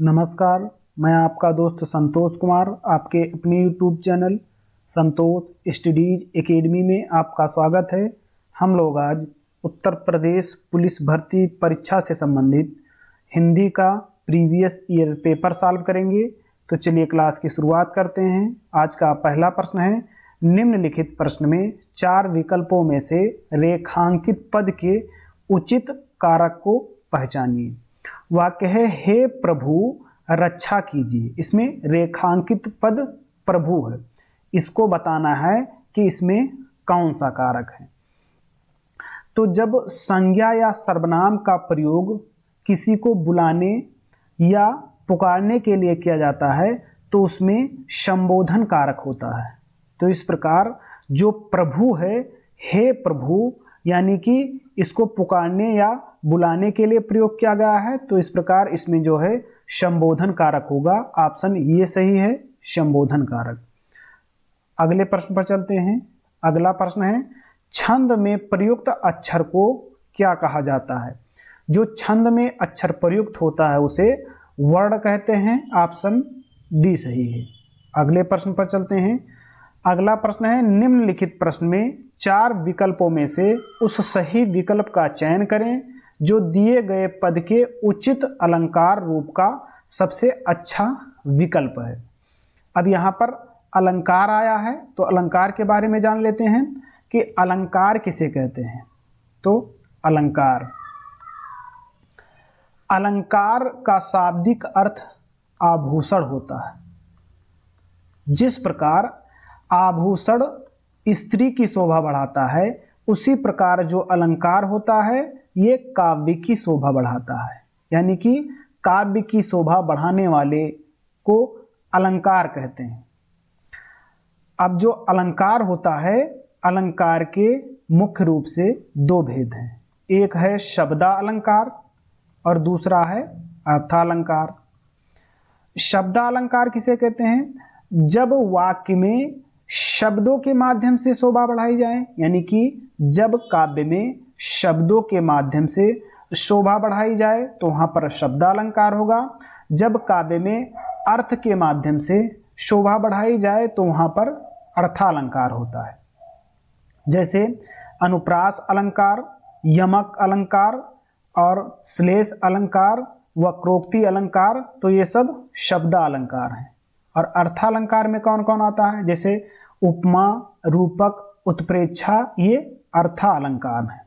नमस्कार, मैं आपका दोस्त संतोष कुमार आपके अपने यूट्यूब चैनल संतोष स्टडीज एकेडमी में आपका स्वागत है। हम लोग आज उत्तर प्रदेश पुलिस भर्ती परीक्षा से संबंधित हिंदी का प्रीवियस ईयर पेपर सॉल्व करेंगे। तो चलिए क्लास की शुरुआत करते हैं। आज का पहला प्रश्न है, निम्नलिखित प्रश्न में 4 विकल्पों में से रेखांकित पद के उचित कारक को पहचानिए। वाक्य है, हे प्रभु रक्षा कीजिए। इसमें रेखांकित पद प्रभु है, इसको बताना है कि इसमें कौन सा कारक है। तो जब संज्ञा या सर्वनाम का प्रयोग किसी को बुलाने या पुकारने के लिए किया जाता है तो उसमें संबोधन कारक होता है। तो इस प्रकार जो प्रभु है, हे प्रभु, यानी कि इसको पुकारने या बुलाने के लिए प्रयोग किया गया है, तो इस प्रकार इसमें जो है संबोधन कारक होगा। ऑप्शन ये सही है, संबोधन कारक। अगले प्रश्न पर चलते हैं। अगला प्रश्न है, छंद में प्रयुक्त अक्षर को क्या कहा जाता है। जो छंद में अक्षर प्रयुक्त होता है उसे वर्ण कहते हैं। ऑप्शन डी सही है। अगले प्रश्न पर चलते हैं। अगला प्रश्न है, निम्नलिखित प्रश्न में 4 विकल्पों में से उस सही विकल्प का चयन करें जो दिए गए पद के उचित अलंकार रूप का सबसे अच्छा विकल्प है। अब यहाँ पर अलंकार आया है तो अलंकार के बारे में जान लेते हैं कि अलंकार किसे कहते हैं। तो अलंकार का शाब्दिक अर्थ आभूषण होता है। जिस प्रकार आभूषण स्त्री की शोभा बढ़ाता है, उसी प्रकार जो अलंकार होता है ये काव्य की शोभा बढ़ाता है। यानी कि काव्य की शोभा बढ़ाने वाले को अलंकार कहते हैं। अब जो अलंकार होता है, अलंकार के मुख्य रूप से 2 भेद हैं। एक है शब्दालंकार और दूसरा है अर्थालंकार। शब्दालंकार किसे कहते हैं? जब वाक्य में शब्दों के माध्यम से शोभा बढ़ाई जाए, यानी कि जब काव्य में शब्दों के माध्यम से शोभा बढ़ाई जाए तो वहां पर शब्दालंकार होगा। जब काव्य में अर्थ के माध्यम से शोभा बढ़ाई जाए तो वहां पर अर्थालंकार होता है। जैसे अनुप्रास अलंकार, यमक अलंकार और श्लेष अलंकार, वक्रोक्ति अलंकार, तो ये सब शब्दालंकार हैं। और अर्थालंकार में कौन कौन आता है? जैसे उपमा, रूपक, उत्प्रेक्षा, ये अर्थालंकार है।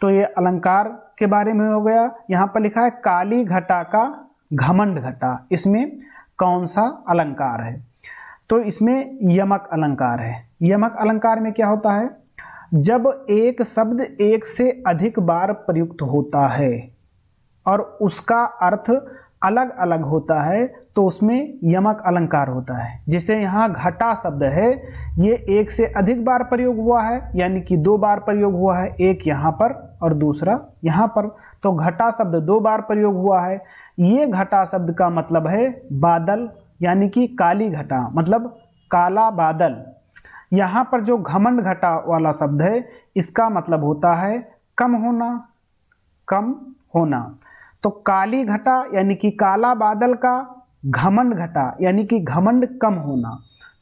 तो ये अलंकार के बारे में हो गया। यहाँ पर लिखा है काली घटा का घमंड घटा, इसमें कौन सा अलंकार है? तो इसमें यमक अलंकार है। यमक अलंकार में क्या होता है? जब एक शब्द एक से अधिक बार प्रयुक्त होता है और उसका अर्थ अलग अलग होता है तो उसमें यमक अलंकार होता है। जैसे यहाँ घटा शब्द है, ये एक से अधिक बार प्रयोग हुआ है, यानी कि 2 बार प्रयोग हुआ है, एक यहाँ पर और दूसरा यहाँ पर। तो घटा शब्द 2 बार प्रयोग हुआ है। ये घटा शब्द का मतलब है बादल, यानी कि काली घटा, मतलब काला बादल। यहाँ पर जो घमंड घटा वाला शब्द है, इसका मतलब होता है कम होना, कम होना। तो काली घटा यानी कि काला बादल का घमंड घटा यानी कि घमंड कम होना।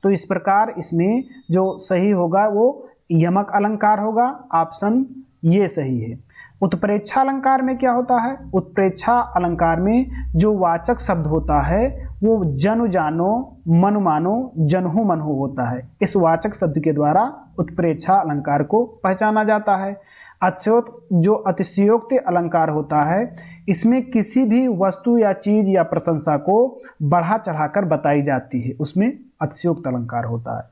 तो इस प्रकार इसमें जो सही होगा वो यमक अलंकार होगा। ऑप्शन ये सही है। उत्प्रेक्षा अलंकार में क्या होता है? उत्प्रेक्षा अलंकार में जो वाचक शब्द होता है वो जनु जानो, मनु मानो, जनहु मनहु होता है। इस वाचक शब्द के द्वारा उत्प्रेक्षा अलंकार को पहचाना जाता है। जो अतिशयोक्ति अलंकार होता है, इसमें किसी भी वस्तु या चीज या प्रशंसा को बढ़ा चढ़ाकर बताई जाती है, उसमें अतिशयोक्त अलंकार होता है।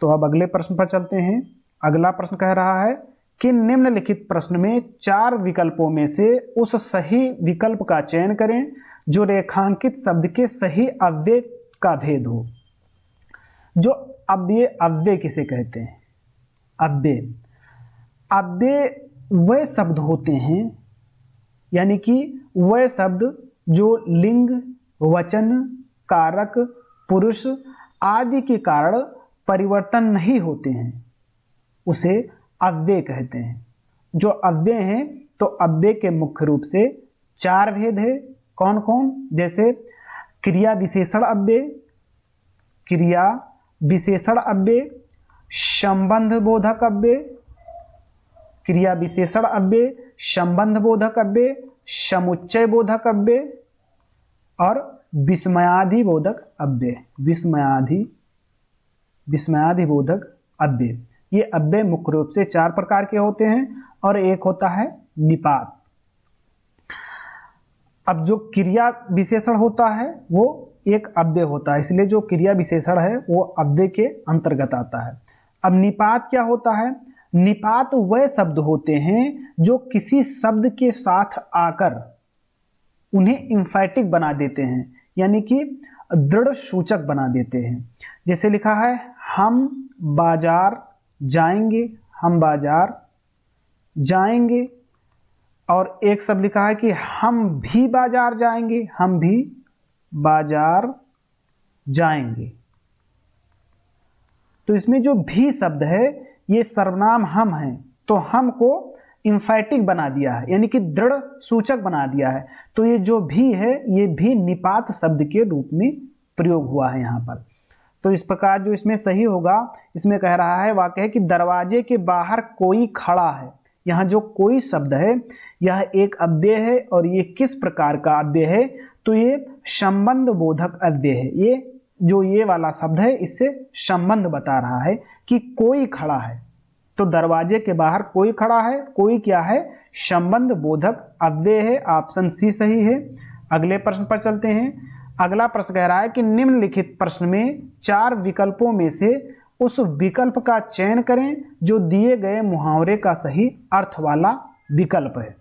तो अब अगले प्रश्न पर चलते हैं। अगला प्रश्न कह रहा है कि निम्नलिखित प्रश्न में 4 विकल्पों में से उस सही विकल्प का चयन करें जो रेखांकित शब्द के सही अव्यय का भेद हो। जो अव्यय किसे कहते हैं? अव्यय वह शब्द होते हैं, यानी कि वह शब्द जो लिंग, वचन, कारक, पुरुष आदि के कारण परिवर्तन नहीं होते हैं, उसे अव्यय कहते हैं। जो अव्यय हैं, तो अव्यय के मुख्य रूप से 4 भेद है। कौन कौन? जैसे क्रिया विशेषण अव्यय, क्रिया विशेषण अव्यय, संबंध बोधक अव्यय, क्रिया विशेषण अव्यय, संबंध बोधक अव्यय, समुच्चय बोधक अव्यय और विस्मयादि बोधक अव्यय। विस्मयादि बोधक अव्यय। ये अव्यय मुख्य रूप से 4 प्रकार के होते हैं और एक होता है निपात। अब जो क्रिया विशेषण होता है वो एक अव्यय होता है, इसलिए जो क्रिया विशेषण है वो अव्यय के अंतर्गत आता है। अब निपात क्या होता है? निपात वह शब्द होते हैं जो किसी शब्द के साथ आकर उन्हें इंफैटिक बना देते हैं, यानी कि दृढ़ सूचक बना देते हैं। जैसे लिखा है हम बाजार जाएंगे, हम बाजार जाएंगे, और एक शब्द लिखा है कि हम भी बाजार जाएंगे, हम भी बाजार जाएंगे। तो इसमें जो भी शब्द है ये सर्वनाम हम है, तो हम को इंफैटिक बना दिया है, यानी कि दृढ़ सूचक बना दिया है। तो ये जो भी है ये भी निपात शब्द के रूप में प्रयोग हुआ है यहाँ पर। तो इस प्रकार जो इसमें सही होगा, इसमें कह रहा है वाक्य है कि दरवाजे के बाहर कोई खड़ा है। यहाँ जो कोई शब्द है यह एक अव्यय है, और ये किस प्रकार का अव्यय है? तो ये संबंध बोधक अव्यय है। ये जो ये वाला शब्द है इससे संबंध बता रहा है कि कोई खड़ा है। तो दरवाजे के बाहर कोई खड़ा है, कोई क्या है? संबंध बोधक अव्यय है। ऑप्शन सी सही है। अगले प्रश्न पर चलते हैं। अगला प्रश्न कह रहा है कि निम्नलिखित प्रश्न में 4 विकल्पों में से उस विकल्प का चयन करें जो दिए गए मुहावरे का सही अर्थ वाला विकल्प है।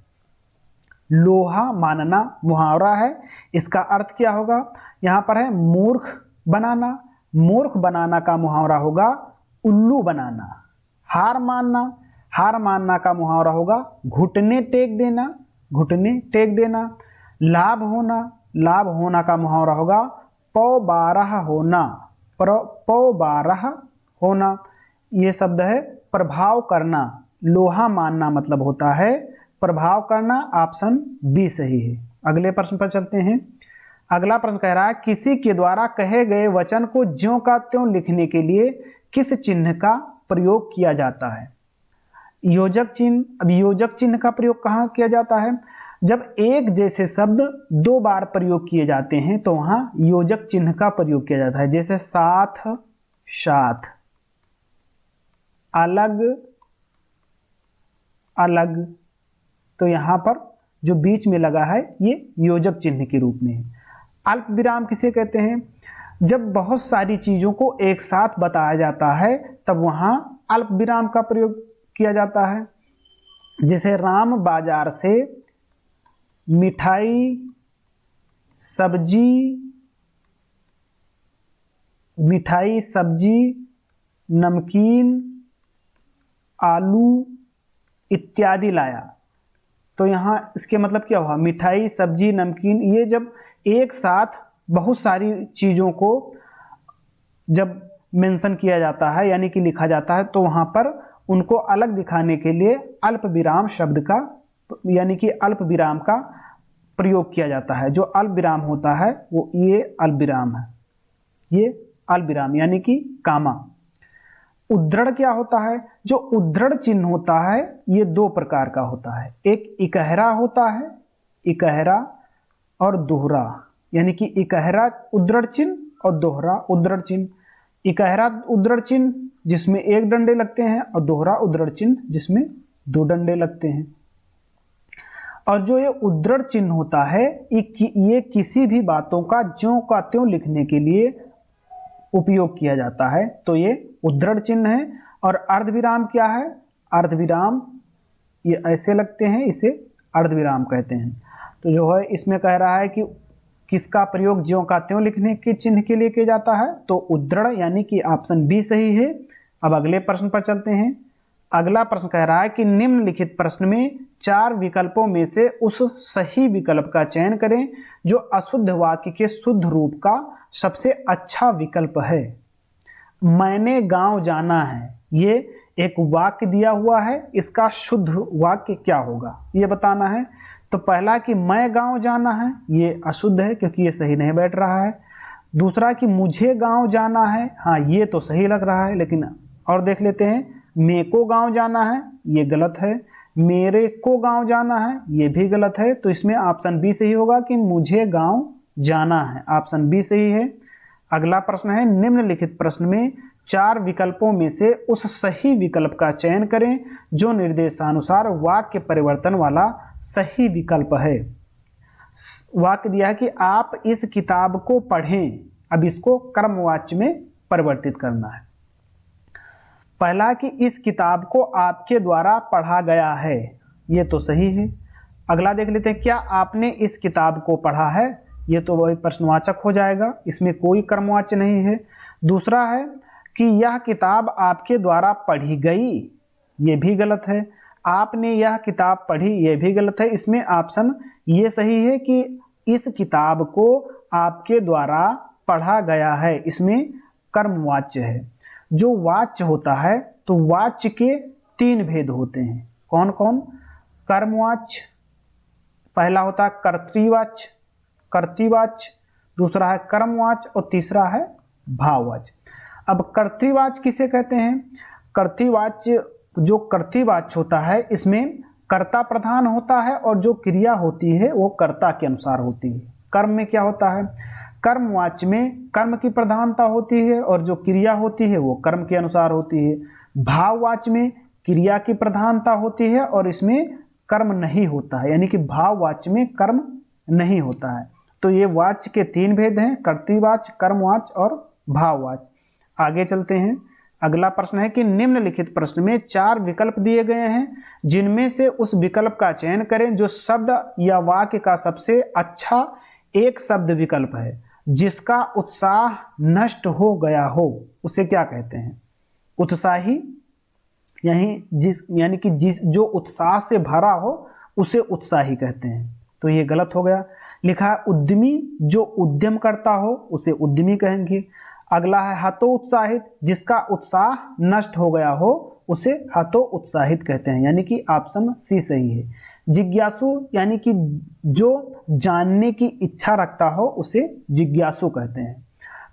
लोहा मानना मुहावरा है, इसका अर्थ क्या होगा? यहाँ पर है मूर्ख बनाना, मूर्ख बनाना का मुहावरा होगा उल्लू बनाना। हार मानना का मुहावरा होगा घुटने टेक देना, घुटने टेक देना। लाभ होना का मुहावरा होगा पौ बारह होना, पौ बारह होना। ये शब्द है प्रभाव करना। लोहा मानना मतलब होता है प्रभाव करना। ऑप्शन बी सही है। अगले प्रश्न पर चलते हैं। अगला प्रश्न कह रहा है किसी के द्वारा कहे गए वचन को ज्यों का त्यों लिखने के लिए किस चिन्ह का प्रयोग किया जाता है? योजक चिन्ह। अब योजक चिन्ह का प्रयोग कहाँ किया जाता है? जब एक जैसे शब्द 2 बार प्रयोग किए जाते हैं तो वहां योजक चिन्ह का प्रयोग किया जाता है। जैसे साथ, साथ, अलग, अलग। तो यहां पर जो बीच में लगा है ये योजक चिन्ह के रूप में है। अल्प विराम किसे कहते हैं? जब बहुत सारी चीजों को एक साथ बताया जाता है तब वहां अल्प विराम का प्रयोग किया जाता है। जैसे राम बाजार से मिठाई, सब्जी, नमकीन, आलू इत्यादि लाया। तो यहाँ इसके मतलब क्या हुआ? मिठाई, सब्जी, नमकीन, ये जब एक साथ बहुत सारी चीज़ों को जब मेंशन किया जाता है यानी कि लिखा जाता है तो वहाँ पर उनको अलग दिखाने के लिए अल्प विराम शब्द का यानी कि अल्प विराम का प्रयोग किया जाता है। जो अल्प विराम होता है वो ये अल्प विराम है, ये अल्प विराम यानी कि कामा। उद्धृढ़ क्या होता है? जो उद्धृढ़ चिन्ह होता है ये 2 प्रकार का होता है। एक इकहरा होता है, इकहरा, और दोहरा, यानी कि इकहरा उद्धृढ़ चिन्ह और दोहरा उद्धृढ़ चिन्ह। इकहरा उद्धृढ़ चिन्ह जिसमें 1 डंडे लगते हैं और दोहरा उद्धृढ़ चिन्ह जिसमें 2 डंडे लगते हैं। और जो ये उद्धृढ़ चिन्ह होता है ये किसी भी बातों का ज्यों का त्यों लिखने के लिए उपयोग किया जाता है, तो ये उद्धृढ़ चिन्ह है। और अर्धविराम क्या है? अर्धविराम ये ऐसे लगते हैं, इसे अर्धविराम कहते हैं। तो जो है इसमें कह रहा है कि किसका प्रयोग ज्यों का त्यों लिखने के चिन्ह के लिए किया जाता है? तो उद्धृढ़ यानी कि ऑप्शन बी सही है। अब अगले प्रश्न पर चलते हैं। अगला प्रश्न कह रहा है कि निम्नलिखित प्रश्न में 4 विकल्पों में से उस सही विकल्प का चयन करें जो अशुद्ध वाक्य के शुद्ध रूप का सबसे अच्छा विकल्प है। मैंने गांव जाना है, ये एक वाक्य दिया हुआ है, इसका शुद्ध वाक्य क्या होगा ये बताना है। तो पहला कि मैं गांव जाना है, ये अशुद्ध है क्योंकि ये सही नहीं बैठ रहा है। दूसरा कि मुझे गांव जाना है, हाँ ये तो सही लग रहा है, लेकिन और देख लेते हैं, मेरे को गांव जाना है, ये गलत है। मेरे को गांव जाना है, ये भी गलत है। तो इसमें ऑप्शन बी सही होगा कि मुझे गांव जाना है, ऑप्शन बी सही है। अगला प्रश्न है, निम्नलिखित प्रश्न में 4 विकल्पों में से उस सही विकल्प का चयन करें जो निर्देशानुसार वाक्य परिवर्तन वाला सही विकल्प है। वाक्य दिया है कि आप इस किताब को पढ़ें, अब इसको कर्मवाच्य में परिवर्तित करना है। पहला कि इस किताब को आपके द्वारा पढ़ा गया है, ये तो सही है। अगला देख लेते हैं, क्या आपने इस किताब को पढ़ा है, ये तो वही प्रश्नवाचक हो जाएगा, इसमें कोई कर्मवाच्य नहीं है। दूसरा है कि यह किताब आपके द्वारा पढ़ी गई, ये भी गलत है। आपने यह किताब पढ़ी, ये भी गलत है। इसमें ऑप्शन ये सही है कि इस किताब को आपके द्वारा पढ़ा गया है, इसमें कर्मवाच्य है। जो वाच्य होता है तो वाच्य के 3 भेद होते हैं, कौन कौन? कर्मवाच्य, पहला होता है कर्तृवाच्य, कर्तृवाच्य, दूसरा है कर्मवाच्य और तीसरा है भाववाच्य। अब कर्तृवाच्य किसे कहते हैं? कर्तृवाच्य, जो कर्तृवाच्य होता है इसमें कर्ता प्रधान होता है और जो क्रिया होती है वो कर्ता के अनुसार होती है। कर्म में क्या होता है? कर्मवाच्य में कर्म की प्रधानता होती है और जो क्रिया होती है वो कर्म के अनुसार होती है। भाववाच्य में क्रिया की प्रधानता होती है और इसमें कर्म नहीं होता है, यानी कि भाववाच्य में कर्म नहीं होता है। तो ये वाच्य के 3 भेद हैं, कर्तृवाच्य, कर्मवाच्य और भाववाच्य। आगे चलते हैं। अगला प्रश्न है कि निम्नलिखित प्रश्न में 4 विकल्प दिए गए हैं, जिनमें से उस विकल्प का चयन करें जो शब्द या वाक्य का सबसे अच्छा एक शब्द विकल्प है, जिसका उत्साह नष्ट हो गया हो, उसे क्या कहते हैं? उत्साही, यानी कि जो उत्साह से भरा हो उसे उत्साही कहते हैं, तो ये गलत हो गया। लिखा है उद्यमी, जो उद्यम करता हो उसे उद्यमी कहेंगे। अगला है हतोत्साहित, जिसका उत्साह नष्ट हो गया हो उसे हतोत्साहित कहते हैं, यानी कि ऑप्शन सी सही है। जिज्ञासु, यानी कि जो जानने की इच्छा रखता हो उसे जिज्ञासु कहते हैं,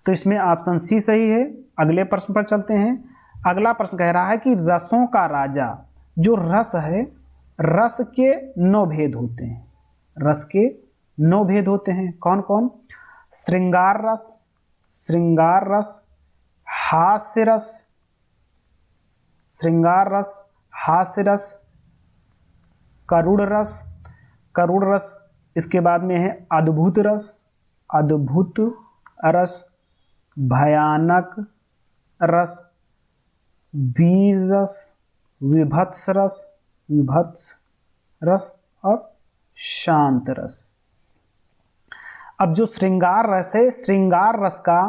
तो इसमें ऑप्शन सी सही है। अगले प्रश्न पर चलते हैं। अगला प्रश्न कह रहा है कि रसों का राजा, जो रस है, रस के 9 भेद होते हैं, रस के 9 भेद होते हैं, कौन कौन? श्रृंगार रस, श्रृंगार रस, हास्य रस, श्रृंगार रस, हास्य रस, करुण रस, करुण रस, इसके बाद में है अद्भुत रस, अद्भुत रस, भयानक रस, वीर रस, विभत्स रस, विभत्स रस और शांत रस। अब जो श्रृंगार रस है, श्रृंगार रस का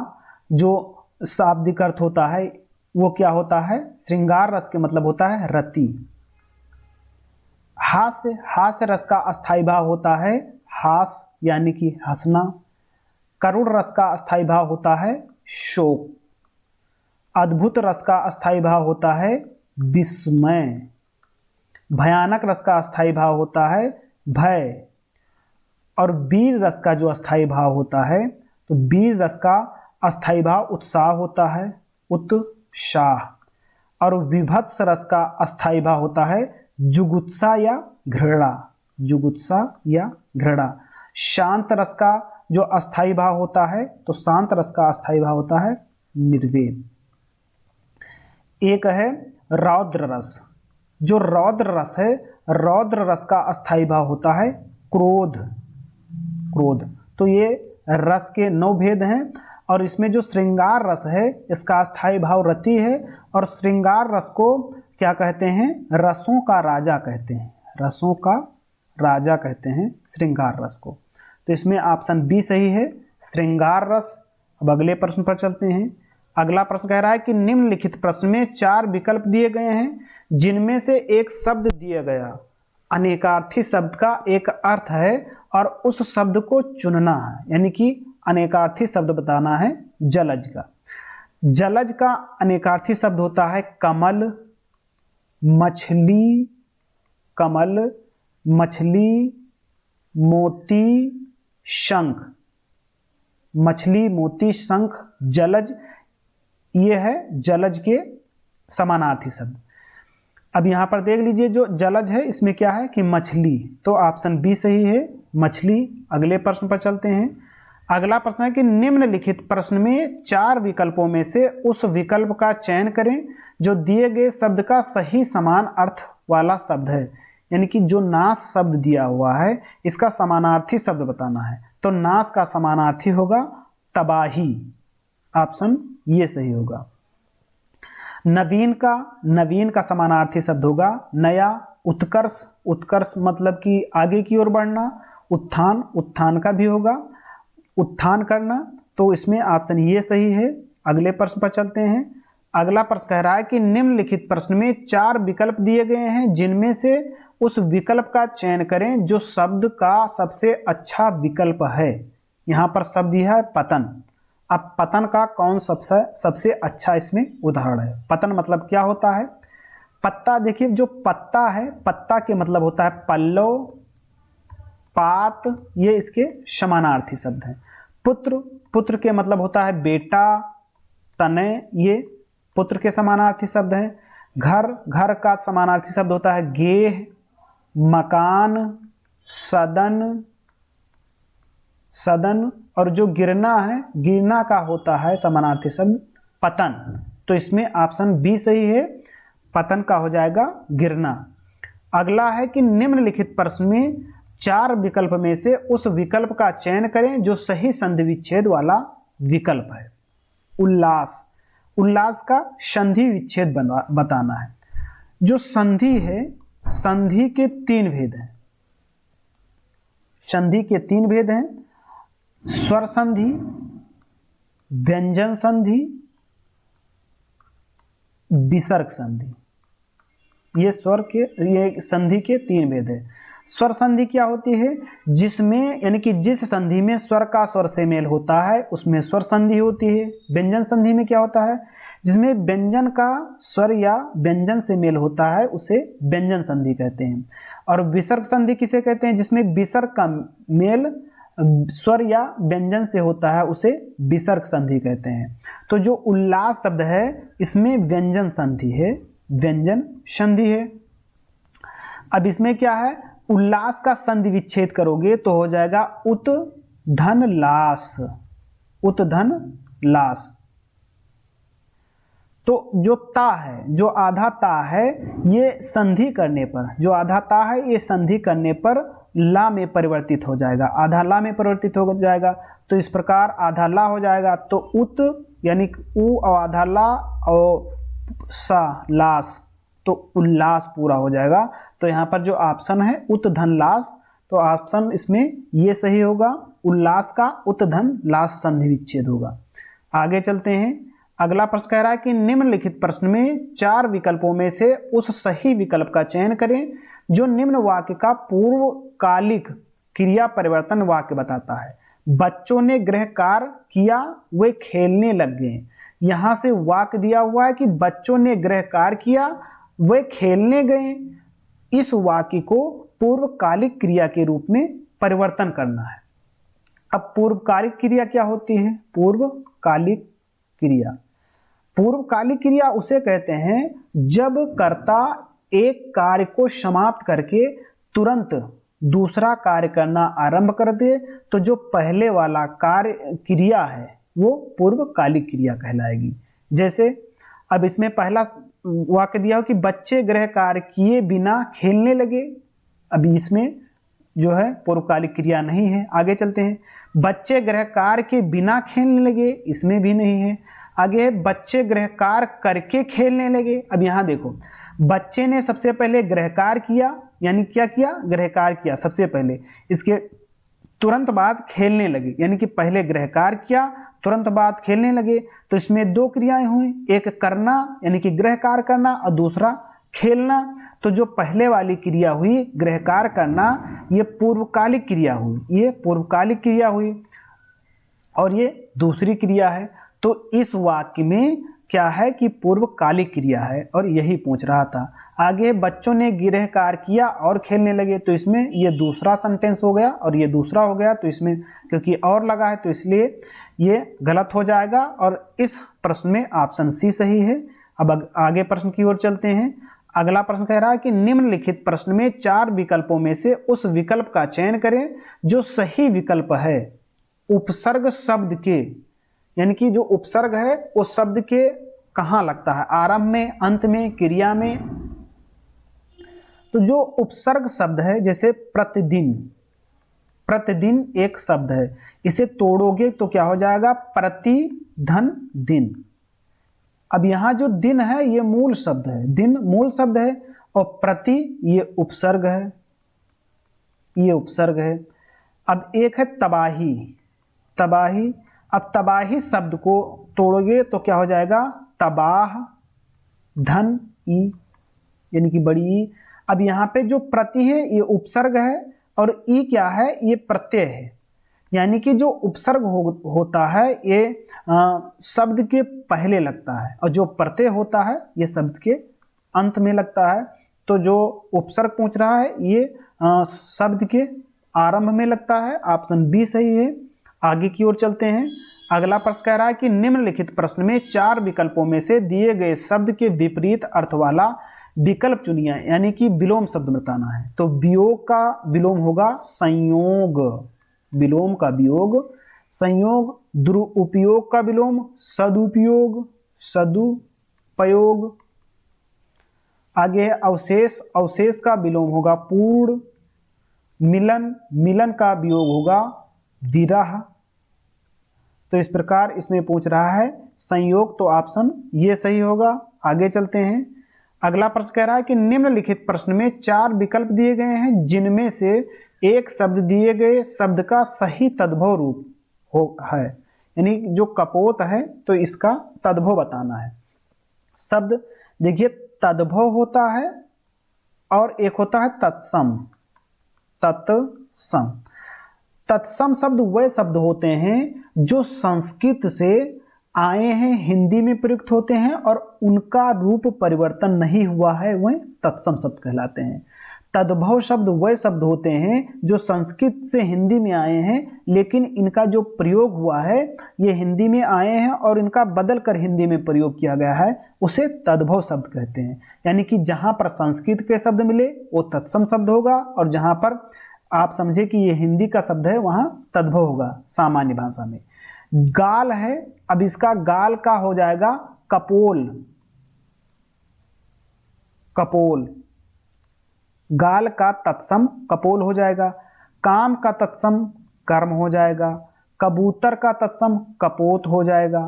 जो शाब्दिक अर्थ होता है वो क्या होता है? श्रृंगार रस के मतलब होता है रति। हास्य, हास्य रस का अस्थायी भाव होता है हास, यानी कि हंसना। करुण रस का अस्थायी भाव होता है शोक। अद्भुत रस का अस्थायी भाव होता है विस्मय। भयानक रस का अस्थायी भाव होता है भय। और वीर रस का जो अस्थायी भाव होता है, तो वीर रस का अस्थायी भाव उत्साह होता है, उत्साह। और विभत्स रस का अस्थायी भाव होता है जुगुत्सा या घृणा, जुगुत्सा या घृणा। शांत रस का जो अस्थायी भाव होता है, तो शांत रस का अस्थायी भाव होता है निर्वेद। एक है रौद्र रस, जो रौद्र रस है, रौद्र रस का अस्थायी भाव होता है क्रोध, क्रोध। तो ये रस के 9 भेद हैं। और इसमें जो श्रृंगार रस है इसका अस्थायी भाव रति है, और श्रृंगार रस को क्या कहते हैं? रसों का राजा कहते हैं, रसों का राजा कहते हैं श्रृंगार रस को। तो इसमें ऑप्शन बी सही है, श्रृंगार रस। अब अगले प्रश्न पर चलते हैं। अगला प्रश्न कह रहा है कि निम्नलिखित प्रश्न में 4 विकल्प दिए गए हैं, जिनमें से एक शब्द दिया गया अनेकार्थी शब्द का एक अर्थ है और उस शब्द को चुनना है, यानी कि अनेकार्थी शब्द बताना है जलज का। जलज का अनेकार्थी शब्द होता है कमल, मछली, कमल, मछली, मोती, शंख। मछली, मोती, शंख, जलज, ये है जलज के समानार्थी शब्द। अब यहां पर देख लीजिए, जो जलज है इसमें क्या है कि मछली, तो ऑप्शन बी सही है, मछली। अगले प्रश्न पर चलते हैं। अगला प्रश्न है कि निम्नलिखित प्रश्न में 4 विकल्पों में से उस विकल्प का चयन करें जो दिए गए शब्द का सही समान अर्थ वाला शब्द है। यानी कि जो नाश शब्द दिया हुआ है इसका समानार्थी शब्द बताना है। तो नाश का समानार्थी होगा तबाही, ऑप्शन ये सही होगा। नवीन का समानार्थी शब्द होगा नया। उत्कर्ष, उत्कर्ष मतलब कि आगे की ओर बढ़ना। उत्थान का भी होगा उत्थान करना। तो इसमें ऑप्शन ये सही है। अगले प्रश्न पर चलते हैं। अगला प्रश्न कह रहा है कि निम्नलिखित प्रश्न में 4 विकल्प दिए गए हैं जिनमें से उस विकल्प का चयन करें जो शब्द का सबसे अच्छा विकल्प है। यहां पर शब्द यह है पतन। अब पतन का कौन सबसे अच्छा इसमें उदाहरण है। पतन मतलब क्या होता है? पत्ता, देखिए जो पत्ता है, पत्ता के मतलब होता है पल्लव, पात, ये इसके समानार्थी शब्द हैं। पुत्र के मतलब होता है बेटा, तने, ये पुत्र के समानार्थी शब्द हैं। घर का समानार्थी शब्द होता है गेह, मकान, सदन। और जो गिरना है, गिरना का होता है समानार्थी शब्द पतन। तो इसमें ऑप्शन बी सही है, पतन का हो जाएगा गिरना। अगला है कि निम्नलिखित प्रश्न में 4 विकल्प में से उस विकल्प का चयन करें जो सही संधि विच्छेद वाला विकल्प है। उल्लास का संधि विच्छेद बताना है। जो संधि है, संधि के 3 भेद हैं। संधि के 3 भेद हैं, स्वर संधि, व्यंजन संधि, विसर्ग संधि। ये संधि के 3 भेद है। स्वर संधि क्या होती है? जिसमें यानी कि जिस संधि में स्वर का स्वर से मेल होता है उसमें स्वर संधि होती है। व्यंजन संधि में क्या होता है? जिसमें व्यंजन का स्वर या व्यंजन से मेल होता है उसे व्यंजन संधि कहते हैं। और विसर्ग संधि किसे कहते हैं? जिसमें विसर्ग का मेल स्वर या व्यंजन से होता है उसे विसर्ग संधि कहते हैं। तो जो उल्लास शब्द है इसमें व्यंजन संधि है, व्यंजन संधि है। अब इसमें क्या है? उल्लास का संधि विच्छेद करोगे तो हो जाएगा उत धन लास, उत धन लास। तो जो ता है, जो आधा ता है, ये संधि करने पर, जो आधा ता है ये संधि करने पर ला में परिवर्तित हो जाएगा, आधा ला में परिवर्तित हो जाएगा। तो इस प्रकार आधा ला हो जाएगा। तो उत यानी उ और आधा ला और सा लास, तो उल्लास पूरा हो जाएगा। तो यहाँ पर जो ऑप्शन है उत धन लास, तो ऑप्शन इसमें ये सही होगा, उल्लास का उत धन लास संधि विच्छेद होगा। आगे चलते हैं। अगला प्रश्न कह रहा है कि निम्नलिखित प्रश्न में 4 विकल्पों में से उस सही विकल्प का चयन करें जो निम्न वाक्य का पूर्वकालिक क्रिया परिवर्तन वाक्य बताता है। बच्चों ने गृह कार्य किया, वे खेलने लग गए। यहां से वाक्य दिया हुआ है कि बच्चों ने गृह कार्य किया, वे खेलने गए। इस वाक्य को पूर्वकालिक क्रिया के रूप में परिवर्तन करना है। अब पूर्वकालिक क्रिया क्या होती है? पूर्वकालिक क्रिया, पूर्वकालिक क्रिया उसे कहते हैं जब कर्ता एक कार्य को समाप्त करके तुरंत दूसरा कार्य करना आरंभ कर दे, तो जो पहले वाला कार्य क्रिया है वो पूर्वकालिक क्रिया कहलाएगी। जैसे अब इसमें पहला वाक्य दिया हो कि बच्चे गृह कार्य किए बिना खेलने लगे। अभी इसमें जो है पूर्वकालिक क्रिया नहीं है। आगे चलते हैं। बच्चे गृह कार्य के बिना खेलने लगे, इसमें भी नहीं है। आगे है बच्चे गृह कार्य करके खेलने लगे। अब यहां देखो, बच्चे ने सबसे पहले गृह कार्य किया, यानी क्या किया? गृह कार्य किया सबसे पहले, इसके तुरंत बाद खेलने लगे, यानी कि पहले गृह कार्य किया तुरंत बाद खेलने लगे। तो इसमें 2 क्रियाएं हुई, एक करना यानी कि गृह कार्य करना और दूसरा खेलना। तो जो पहले वाली क्रिया हुई गृह कार्य करना, ये पूर्वकालिक क्रिया हुई, ये पूर्वकालिक क्रिया हुई और ये दूसरी क्रिया है। तो इस वाक्य में क्या है कि पूर्वकालिक क्रिया है और यही पूछ रहा था। आगे बच्चों ने गिरहकार किया और खेलने लगे, तो इसमें ये दूसरा सेंटेंस हो गया और ये दूसरा हो गया, तो इसमें क्योंकि और लगा है तो इसलिए ये गलत हो जाएगा और इस प्रश्न में ऑप्शन सी सही है। अब आगे प्रश्न की ओर चलते हैं। अगला प्रश्न कह रहा है कि निम्नलिखित प्रश्न में 4 विकल्पों में से उस विकल्प का चयन करें जो सही विकल्प है। उपसर्ग शब्द के, यानी कि जो उपसर्ग है वो शब्द के कहाँ लगता है, आरंभ में, अंत में, क्रिया में। तो जो उपसर्ग शब्द है, जैसे प्रतिदिन, प्रतिदिन एक शब्द है, इसे तोड़ोगे तो क्या हो जाएगा, प्रतिधन दिन। अब यहां जो दिन है ये मूल शब्द है, दिन मूल शब्द है और प्रति ये उपसर्ग है, ये उपसर्ग है। अब एक है तबाही, तबाही। अब तबाही शब्द को तोड़ोगे तो क्या हो जाएगा, तबाह धन ई, यानी कि बड़ी ई। अब यहाँ पे जो प्रति है ये उपसर्ग है और ई क्या है, ये प्रत्यय है। यानी कि जो उपसर्ग होता है ये शब्द के पहले लगता है और जो प्रत्यय होता है ये शब्द के अंत में लगता है। तो जो उपसर्ग पूछ रहा है ये शब्द के आरंभ में लगता है। ऑप्शन बी सही है। आगे की ओर चलते हैं। अगला प्रश्न कह रहा है कि निम्नलिखित प्रश्न में 4 विकल्पों में से दिए गए शब्द के विपरीत अर्थ वाला विकल्प चुनिए, यानी कि विलोम शब्द बताना है। तो वियोग का विलोम होगा संयोग, विलोम का वियोग संयोग। दुरुपयोग का विलोम सदुपयोग, सदुपयोग। आगे अवशेष, अवशेष का विलोम होगा पूर्ण। मिलन, मिलन का वियोग होगा विरह। तो इस प्रकार इसमें पूछ रहा है संयोग, तो ऑप्शन ये सही होगा। आगे चलते हैं। अगला प्रश्न कह रहा है कि निम्नलिखित प्रश्न में 4 विकल्प दिए गए हैं जिनमें से एक शब्द दिए गए शब्द का सही तद्भव रूप हो है, यानी जो कपोत है तो इसका तद्भव बताना है। शब्द देखिए तद्भव होता है और एक होता है तत्सम, तत्सम। तत्सम शब्द वह शब्द होते हैं जो संस्कृत से आए हैं, हिंदी में प्रयुक्त होते हैं और उनका रूप परिवर्तन नहीं हुआ है, वह तत्सम शब्द कहलाते हैं। तद्भव शब्द वह शब्द होते हैं जो संस्कृत से हिंदी में आए हैं लेकिन इनका जो प्रयोग हुआ है ये हिंदी में आए हैं और इनका बदल कर हिंदी में प्रयोग किया गया है, उसे तद्भव शब्द कहते हैं। यानी कि जहां पर संस्कृत के शब्द मिले वो तत्सम शब्द होगा और जहां पर आप समझे कि ये हिंदी का शब्द है वहां तद्भव होगा सामान्य भाषा में। गाल है, अब इसका गाल का हो जाएगा कपोल, कपोल। गाल का तत्सम कपोल हो जाएगा। काम का तत्सम कर्म हो जाएगा। कबूतर का तत्सम कपोत हो जाएगा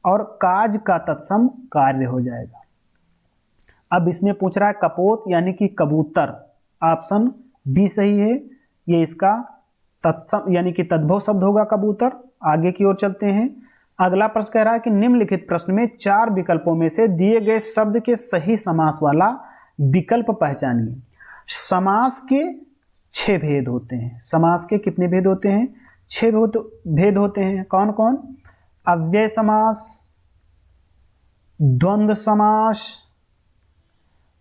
और काज का तत्सम कार्य हो जाएगा। अब इसमें पूछ रहा है कपोत यानी कि कबूतर, ऑप्शन बी सही है। ये इसका तत्सम यानी कि तद्भव शब्द होगा कबूतर। आगे की ओर चलते हैं। अगला प्रश्न कह रहा है कि निम्नलिखित प्रश्न में 4 विकल्पों में से दिए गए शब्द के सही समास वाला विकल्प पहचानिए। समास के 6 भेद होते हैं। समास के कितने भेद होते हैं? 6 भेद होते हैं। कौन कौन? अव्यय समास, द्वंद्व समास,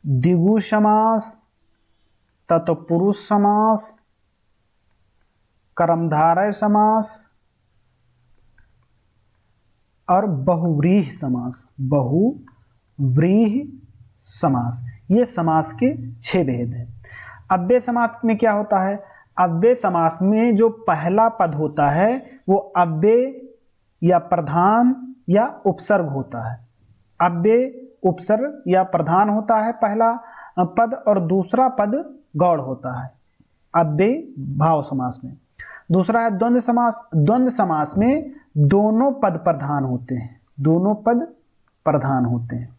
द्विगु समास, तत्पुरुष समास, कर्मधारय समास और बहुव्रीहि समास, बहुव्रीहि समास। ये समास के 6 भेद हैं। अव्यय समास में क्या होता है? अव्यय समास में जो पहला पद होता है वो अव्यय या प्रधान या उपसर्ग होता है। अव्यय, उपसर्ग या प्रधान होता है पहला पद और दूसरा पद गौड़ होता है अव्यय भाव समास में। दूसरा है द्वंद्व समास। द्वंद्व समास में दोनों पद प्रधान होते हैं, दोनों पद प्रधान होते हैं।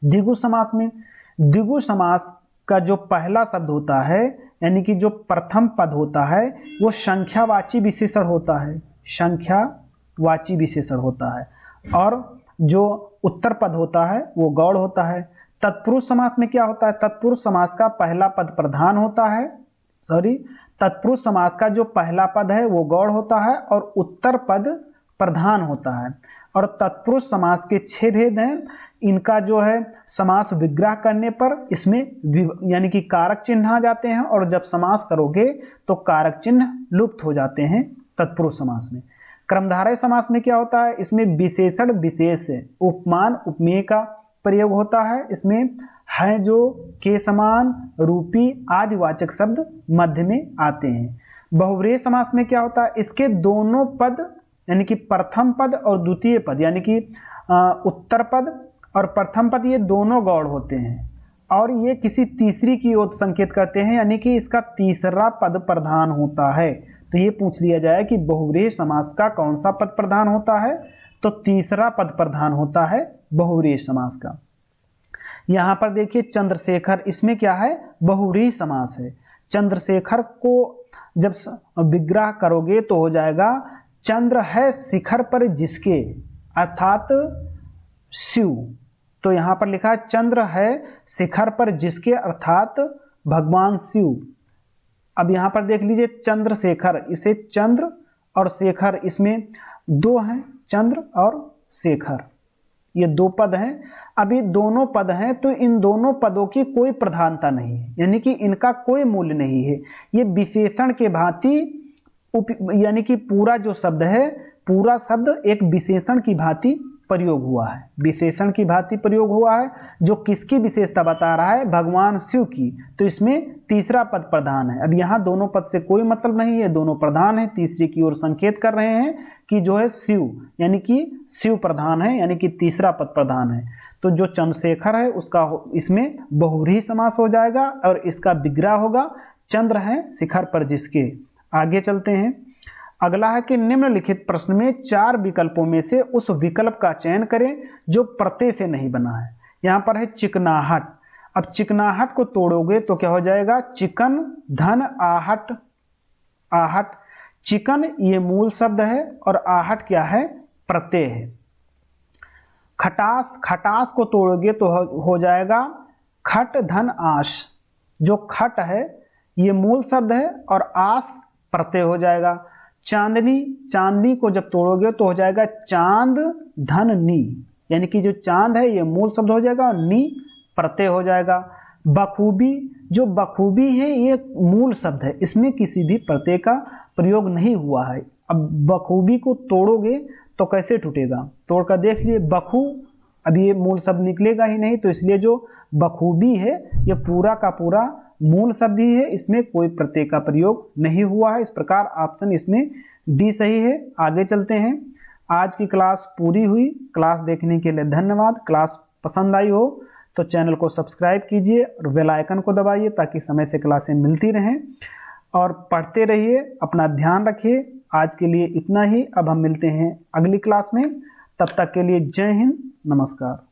द्विगु समास में, द्विगु समास का जो पहला शब्द होता है यानी कि जो प्रथम पद होता है वो संख्यावाची विशेषण होता है, संख्यावाची विशेषण होता है और जो उत्तर पद होता है वो गौड़ होता है। तत्पुरुष समास में क्या होता है? तत्पुरुष समास का पहला पद प्रधान होता है, तत्पुरुष समास का जो पहला पद है वो गौड़ होता है और उत्तर पद प्रधान होता है। और तत्पुरुष समास के 6 भेद हैं इनका जो है समास विग्रह करने पर इसमें यानी कि कारक चिन्ह आ जाते हैं, और जब समास करोगे तो कारक चिन्ह लुप्त हो जाते हैं तत्पुरुष समास में। क्रमधारय समास में क्या होता है, इसमें विशेषण विशेष उपमान उपमेय का प्रयोग होता है। इसमें है जो के समान रूपी आदि वाचक शब्द मध्य में आते हैं। बहुव्रीहि समास में क्या होता है, इसके दोनों पद यानी कि प्रथम पद और द्वितीय पद यानी कि उत्तर पद और प्रथम पद ये दोनों गौड़ होते हैं, और ये किसी तीसरी की ओर संकेत करते हैं, यानी कि इसका तीसरा पद प्रधान होता है। तो ये पूछ लिया जाए कि बहुव्रीहि समास का कौन सा पद प्रधान होता है, तो तीसरा पद प्रधान होता है बहुव्रीहि समास का। यहां पर देखिए चंद्रशेखर, इसमें क्या है, बहुव्रीहि समास है। चंद्रशेखर को जब विग्रह करोगे तो हो जाएगा चंद्र है शिखर पर जिसके, अर्थात शिव। तो यहां पर लिखा है चंद्र है शिखर पर जिसके, अर्थात भगवान शिव। अब यहां पर देख लीजिए चंद्रशेखर, इसे चंद्र और शेखर, इसमें दो हैं, चंद्र और शेखर, ये दो पद हैं। अभी दोनों पद हैं तो इन दोनों पदों की कोई प्रधानता नहीं है, यानी कि इनका कोई मूल्य नहीं है। ये विशेषण के भांति यानी कि पूरा जो शब्द है, पूरा शब्द एक विशेषण की भांति प्रयोग हुआ है, विशेषण की भांति प्रयोग हुआ है, जो किसकी विशेषता बता रहा है, भगवान शिव की। तो इसमें तीसरा पद प्रधान है। अब यहाँ दोनों पद से कोई मतलब नहीं है, दोनों प्रधान है, तीसरी की ओर संकेत कर रहे हैं कि जो है शिव, यानी कि शिव प्रधान है, यानी कि तीसरा पद प्रधान है। तो जो चंद्रशेखर है उसका इसमें बहुव्रीहि समास हो जाएगा, और इसका विग्रह होगा चंद्र है शिखर पर जिसके। आगे चलते हैं। अगला है कि निम्नलिखित प्रश्न में 4 विकल्पों में से उस विकल्प का चयन करें जो प्रत्यय से नहीं बना है। यहां पर है चिकनाहट। अब चिकनाहट को तोड़ोगे तो क्या हो जाएगा, चिकन धन आहट, आहट। चिकन ये मूल शब्द है और आहट क्या है, प्रत्यय है। खटास, खटास को तोड़ोगे तो हो जाएगा खट धन आश। जो खट है ये मूल शब्द है और आस प्रत्यय हो जाएगा। चांदनी, चांदनी को जब तोड़ोगे तो हो जाएगा चांद धन नी, यानी कि जो चांद है ये मूल शब्द हो जाएगा और नी प्रत्यय हो जाएगा। बखूबी, जो बखूबी है ये मूल शब्द है, इसमें किसी भी प्रत्यय का प्रयोग नहीं हुआ है। अब बखूबी को तोड़ोगे तो कैसे टूटेगा, तोड़कर देख लिए बखू, अब ये मूल शब्द निकलेगा ही नहीं, तो इसलिए जो बखूबी है ये पूरा का पूरा मूल शब्द ही है, इसमें कोई प्रत्यय का प्रयोग नहीं हुआ है। इस प्रकार ऑप्शन इसमें डी सही है। आगे चलते हैं। आज की क्लास पूरी हुई। क्लास देखने के लिए धन्यवाद। क्लास पसंद आई हो तो चैनल को सब्सक्राइब कीजिए और बेल आइकन को दबाइए ताकि समय से क्लासें मिलती रहें, और पढ़ते रहिए, अपना ध्यान रखिए। आज के लिए इतना ही। अब हम मिलते हैं अगली क्लास में, तब तक के लिए जय हिंद, नमस्कार।